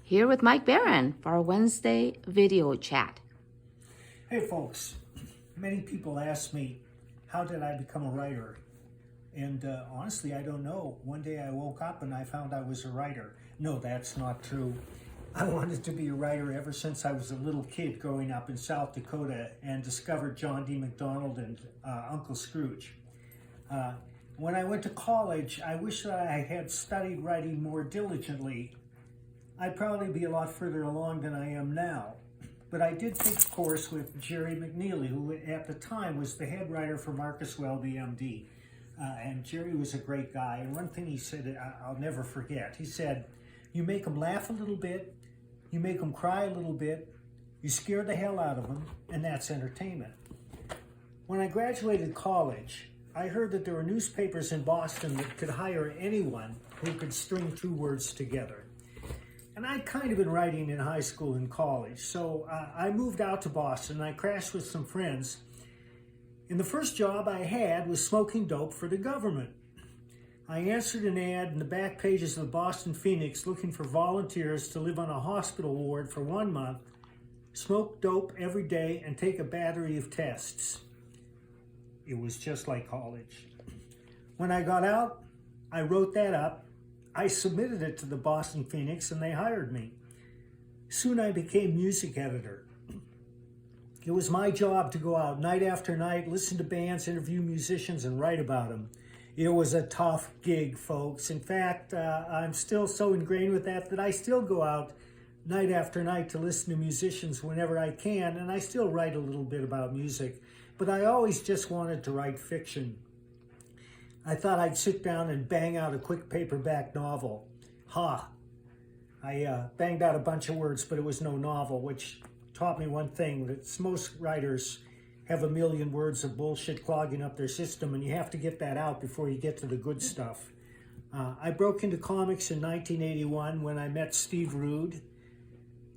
here with Mike Barron for our Wednesday video chat. Hey folks, many people ask me, how did I become a writer? And honestly, I don't know. One day I woke up and I found I was a writer. No, that's not true. I wanted to be a writer ever since I was a little kid growing up in South Dakota and discovered John D. MacDonald and Uncle Scrooge. When I went to college, I wish that I had studied writing more diligently. I'd probably be a lot further along than I am now. But I did take a course with Jerry McNeely, who at the time was the head writer for Marcus Welby, MD. And Jerry was a great guy. And one thing he said, I'll never forget. He said, you make them laugh a little bit, you make them cry a little bit, you scare the hell out of them, and that's entertainment. When I graduated college, I heard that there were newspapers in Boston that could hire anyone who could string two words together. And I'd kind of been writing in high school and college, so I moved out to Boston and I crashed with some friends. And the first job I had was smoking dope for the government. I answered an ad in the back pages of the Boston Phoenix looking for volunteers to live on a hospital ward for 1 month, smoke dope every day, and take a battery of tests. It was just like college. When I got out, I wrote that up. I submitted it to the Boston Phoenix and they hired me. Soon I became music editor. It was my job to go out night after night, listen to bands, interview musicians, and write about them. It was a tough gig, folks. In fact, I'm still so ingrained with that I still go out night after night to listen to musicians whenever I can, and I still write a little bit about music. But I always just wanted to write fiction. I thought I'd sit down and bang out a quick paperback novel. I banged out a bunch of words, but it was no novel, which taught me one thing, that most writers have a million words of bullshit clogging up their system, and you have to get that out before you get to the good stuff. I broke into comics in 1981 when I met Steve Rude.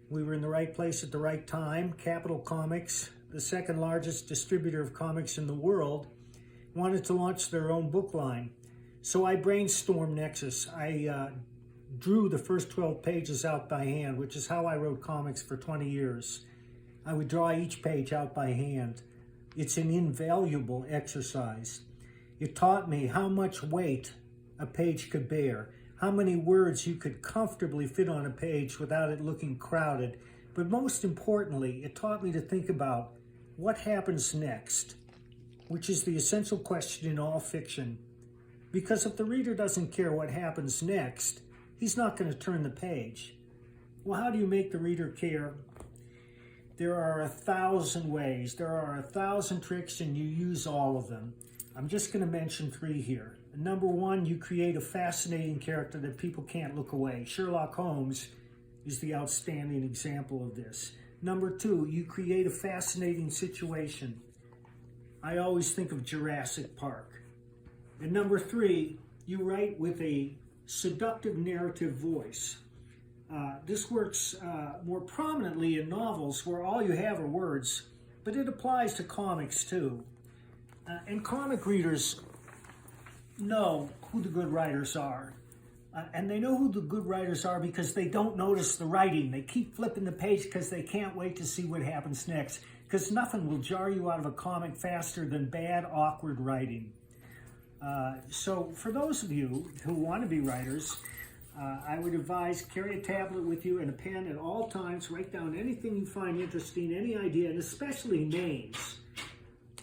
We were in the right place at the right time. Capital Comics, the second largest distributor of comics in the world, wanted to launch their own book line. So I brainstormed Nexus. I drew the first 12 pages out by hand, which is how I wrote comics for 20 years. I would draw each page out by hand. It's an invaluable exercise. It taught me how much weight a page could bear, how many words you could comfortably fit on a page without it looking crowded. But most importantly, it taught me to think about what happens next, which is the essential question in all fiction. Because if the reader doesn't care what happens next, he's not going to turn the page. Well, how do you make the reader care? There are 1,000 ways, there are 1,000 tricks, and you use all of them. I'm just going to mention 3 here. Number 1, you create a fascinating character that people can't look away. Sherlock Holmes is the outstanding example of this. Number 2, you create a fascinating situation. I always think of Jurassic Park. And number 3, you write with a seductive narrative voice. This works more prominently in novels where all you have are words, but it applies to comics too. And comic readers know who the good writers are. And they know who the good writers are because they don't notice the writing. They keep flipping the page because they can't wait to see what happens next. Because nothing will jar you out of a comic faster than bad, awkward writing. So for those of you who want to be writers, I would advise carry a tablet with you and a pen at all times. Write down anything you find interesting, any idea, and especially names.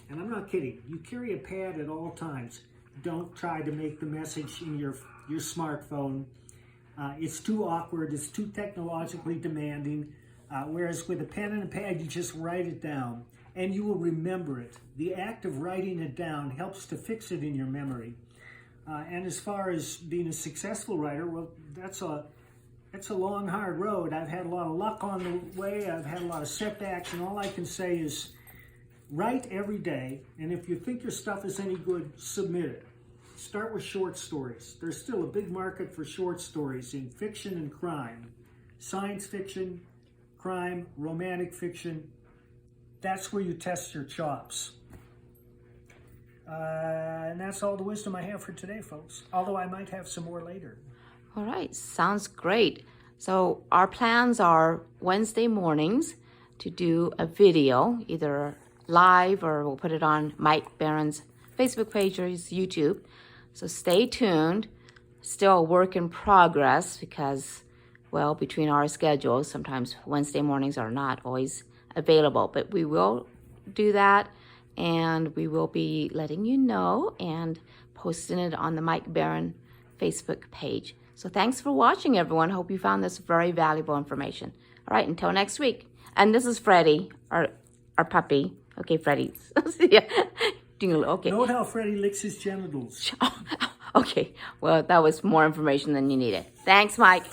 And I'm not kidding. You carry a pad at all times. Don't try to make the message in your smartphone. It's too awkward. It's too technologically demanding. Whereas with a pen and a pad, you just write it down and you will remember it. The act of writing it down helps to fix it in your memory. And as far as being a successful writer, well, that's a long, hard road. I've had a lot of luck on the way. I've had a lot of setbacks, and all I can say is write every day. And if you think your stuff is any good, submit it. Start with short stories. There's still a big market for short stories in fiction and crime. Science fiction, crime, romantic fiction. That's where you test your chops. And that's all the wisdom I have for today, folks. Although I might have some more later. All right, sounds great. So our plans are Wednesday mornings to do a video, either live or we'll put it on Mike Barron's Facebook page or his YouTube. So stay tuned. Still a work in progress because, well, between our schedules, sometimes Wednesday mornings are not always available, but we will do that and we will be letting you know and posting it on the Mike Barron Facebook page. So thanks for watching, everyone. Hope you found this very valuable information. All right, until next week. And this is Freddie, our puppy. Okay, Freddie. Yeah. Okay. Note how Freddie licks his genitals. Okay. Well, that was more information than you needed. Thanks, Mike.